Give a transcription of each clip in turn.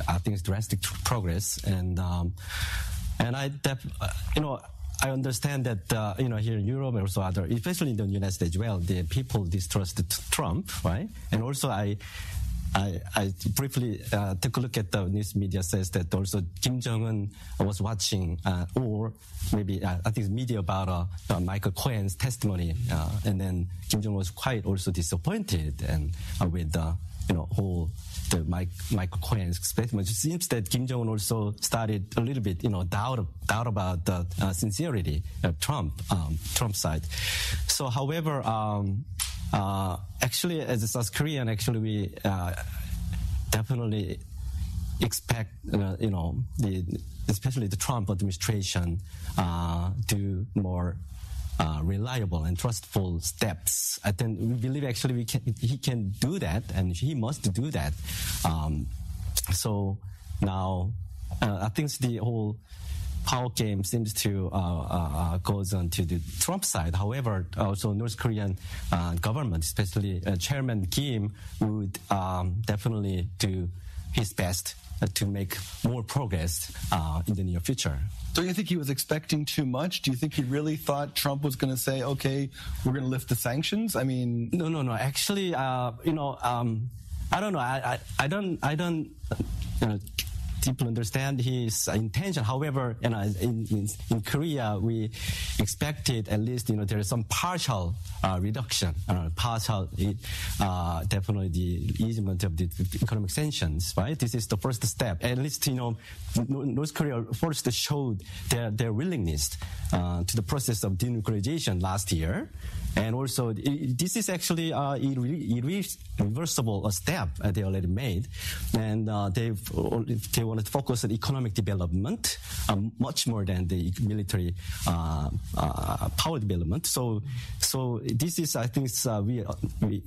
I think, drastic progress. And I understand that, here in Europe and also especially in the United States as well, the people distrusted Trump, right? And also I briefly took a look at the news media says that also Kim Jong-un was watching, or maybe I think media about Michael Cohen's testimony, and then Kim Jong-un was quite also disappointed and with the Michael Cohen's statement. It seems that Kim Jong-un also started a little bit, doubt about the sincerity of Trump's side. So, however, actually, as a South Korean, actually, we definitely expect, especially the Trump administration, do more reliable and trustful steps. I think we believe actually he can do that, and he must do that. So now, I think the whole power game seems to goes on to the Trump side. However, also North Korean government, especially Chairman Kim, would definitely do his best to make more progress in the near future. Don't you think he was expecting too much? Do you think he really thought Trump was going to say, okay, we're going to lift the sanctions? I mean... No. Actually, I don't know. I don't deeply understand his intention. However, in Korea, we expected at least, there is some partial reduction, definitely the easement of the economic sanctions, right? This is the first step. At least, North Korea first showed their willingness to the process of denuclearization last year. And also, this is actually a irreversible step they already made. And they wanted to focus on economic development much more than the military power development. So this is, I think, we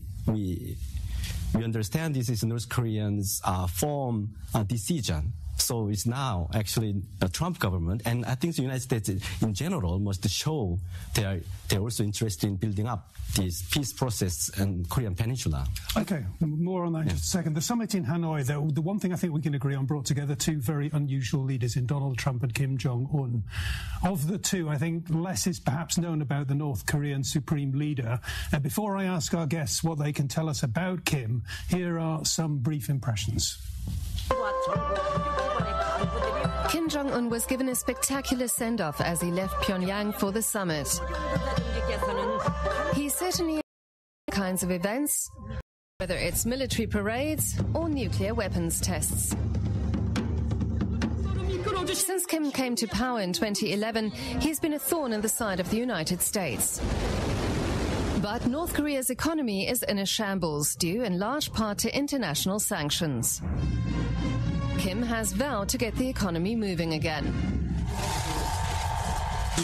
understand this is North Koreans' firm decision. So it's now actually a Trump government, and I think the United States in general must show they're also interested in building up this peace process in Korean Peninsula. Okay, more on that in just a second. The summit in Hanoi, the one thing I think we can agree on, brought together two very unusual leaders in Donald Trump and Kim Jong-un. Of the two, I think less is perhaps known about the North Korean Supreme Leader. Before I ask our guests what they can tell us about Kim, here are some brief impressions. Kim Jong-un was given a spectacular send-off as he left Pyongyang for the summit. He certainly had kinds of events, whether it's military parades or nuclear weapons tests. Since Kim came to power in 2011, he's been a thorn in the side of the United States. But North Korea's economy is in a shambles, due in large part to international sanctions. Kim has vowed to get the economy moving again.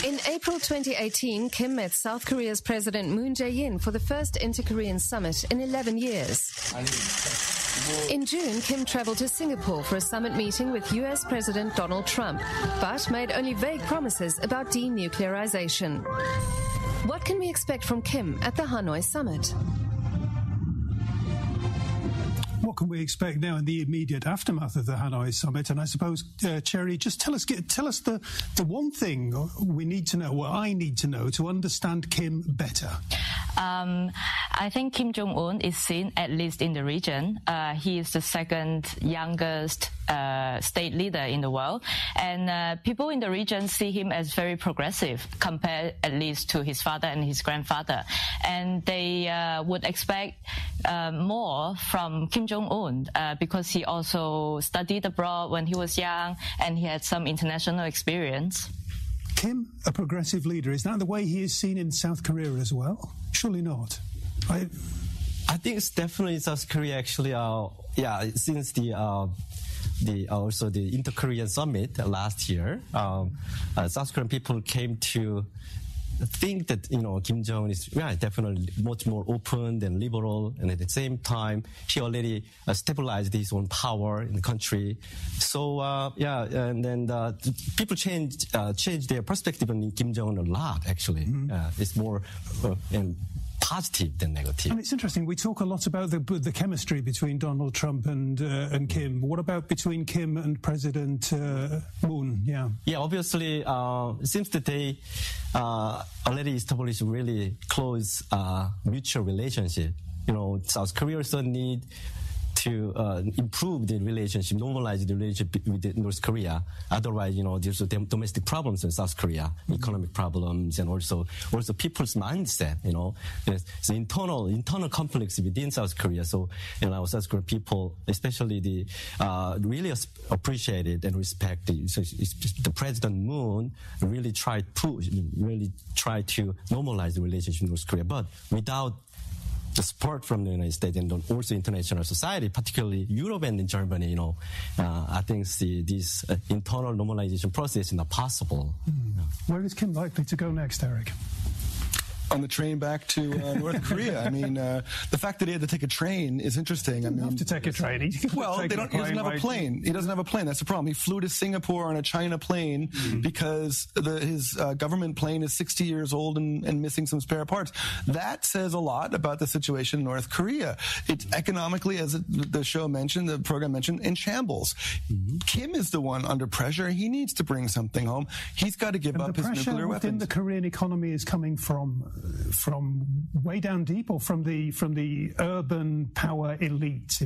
In April 2018, Kim met South Korea's President Moon Jae-in for the first inter-Korean summit in 11 years. In June, Kim traveled to Singapore for a summit meeting with US President Donald Trump, but made only vague promises about denuclearization. What can we expect from Kim at the Hanoi summit? What can we expect now in the immediate aftermath of the Hanoi summit? And I suppose, Cherry, just tell us the one thing we need to know, what I need to know to understand Kim better. I think Kim Jong-un is seen, at least in the region, he is the second youngest state leader in the world, and people in the region see him as very progressive compared at least to his father and his grandfather, and they would expect more from Kim Jong-un because he also studied abroad when he was young and he had some international experience. Kim, a progressive leader, is that the way he is seen in South Korea as well? Surely not. I think it's definitely South Korea actually, since the inter-Korean summit last year, South Korean people came to think that, Kim Jong-un is definitely much more open and liberal, and at the same time, he already stabilized his own power in the country. So, and then people change their perspective on Kim Jong-un a lot, actually. It's more positive than negative. And it's interesting. We talk a lot about the chemistry between Donald Trump and Kim. What about between Kim and President Moon? Yeah. Yeah, obviously, it seems that they already established really close mutual relationship. South Korea also need to improve the relationship, normalize the relationship with North Korea. Otherwise, there's domestic problems in South Korea, economic problems, and also people's mindset. There's internal conflicts within South Korea. So, South Korean people, especially really appreciated and respect the President Moon really tried to normalize the relationship with North Korea, but without the support from the United States and also international society, particularly Europe and Germany, I think this internal normalization process is not possible. Where is Kim likely to go next, Eric? On the train back to North Korea. I mean, the fact that he had to take a train is interesting. He doesn't have to take a train. He doesn't have a plane. He doesn't have a plane. That's the problem. He flew to Singapore on a China plane because his government plane is 60 years old and missing some spare parts. That says a lot about the situation in North Korea. It's economically, as the show mentioned, the program mentioned, in shambles. Kim is the one under pressure. He needs to bring something home. He's got to give up his nuclear weapons. The pressure within the Korean economy is coming from way down deep, or from the urban power elite?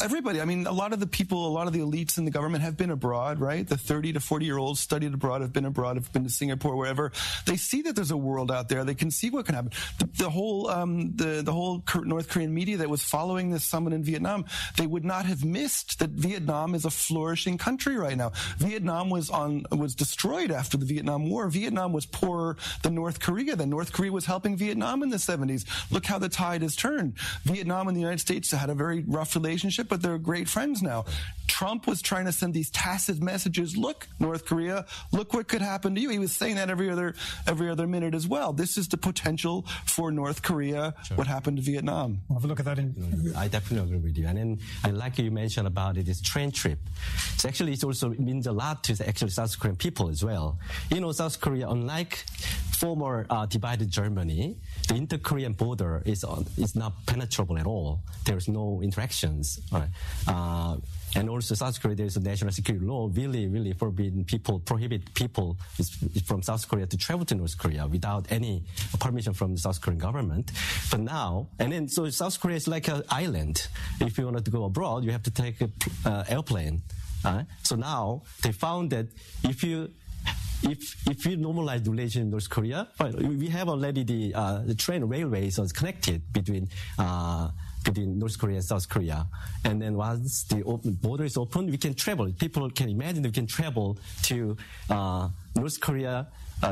Everybody. I mean, a lot of the elites in the government have been abroad, right? The 30 to 40-year-olds studied abroad, have been to Singapore, wherever. They see that there's a world out there. They can see what can happen. The whole North Korean media that was following this summit in Vietnam, they would not have missed that Vietnam is a flourishing country right now. Vietnam was destroyed after the Vietnam War. Vietnam was poorer than North Korea. Then North Korea was helping Vietnam in the 70s. Look how the tide has turned. Vietnam and the United States had a very rough relationship, but they're great friends now. Trump was trying to send these tacit messages. Look, North Korea, look what could happen to you. He was saying that every other minute as well. This is the potential for North Korea, what happened to Vietnam. We'll have a look at that. I definitely agree with you. And then I like you mentioned about this train trip. So actually, it also means a lot to the actual South Korean people as well. South Korea, unlike former divided Germany, the inter-Korean border is not penetrable at all. There's no interactions. Right? And also South Korea, there's a national security law really prohibit people from South Korea to travel to North Korea without any permission from the South Korean government. But now, so South Korea is like an island. If you want to go abroad, you have to take an airplane. So now they found that if you normalize the relation in North Korea, we have already the train railways are connected between North Korea and South Korea. And then once the border is open, we can travel. People can imagine we can travel to North Korea,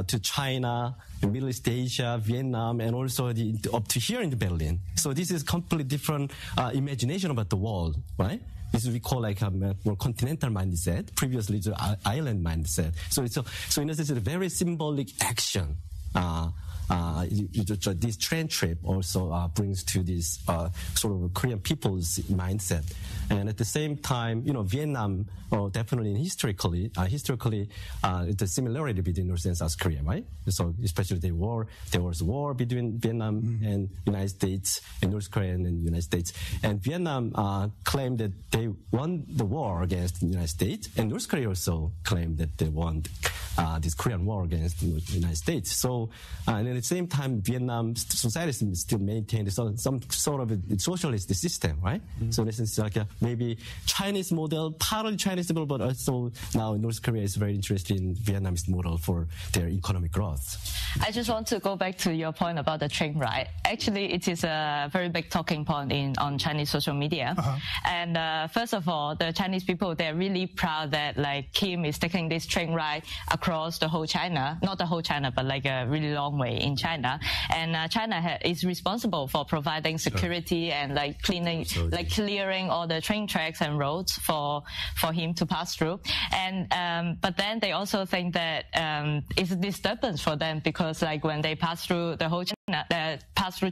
to China, Middle East Asia, Vietnam, and also up to here in Berlin. So this is completely different imagination about the world, right? This is we call like a more continental mindset. Previously, it's an island mindset. So in a sense, it's a very symbolic action. This train trip also brings to this sort of Korean people's mindset. And at the same time, Vietnam, definitely historically, the similarity between North and South Korea, right? So especially there was a war between Vietnam and United States, and North Korea and the United States. And Vietnam claimed that they won the war against the United States, and North Korea also claimed that they won this Korean war against the United States. So, and at the same time, Vietnam society still maintained some sort of a socialist system, right? So this is like maybe Chinese model, partly Chinese model, but also now North Korea is very interested in Vietnamese model for their economic growth. I just want to go back to your point about the train ride. Actually, it is a very big talking point on Chinese social media. And first of all, the Chinese people, they're really proud that Kim is taking this train ride across the whole China, not the whole China, but like a really long way in China. And China is responsible for providing security and clearing all the train tracks and roads for him to pass through. And but then they also think that it's a disturbance for them because when they pass through the whole China, pass through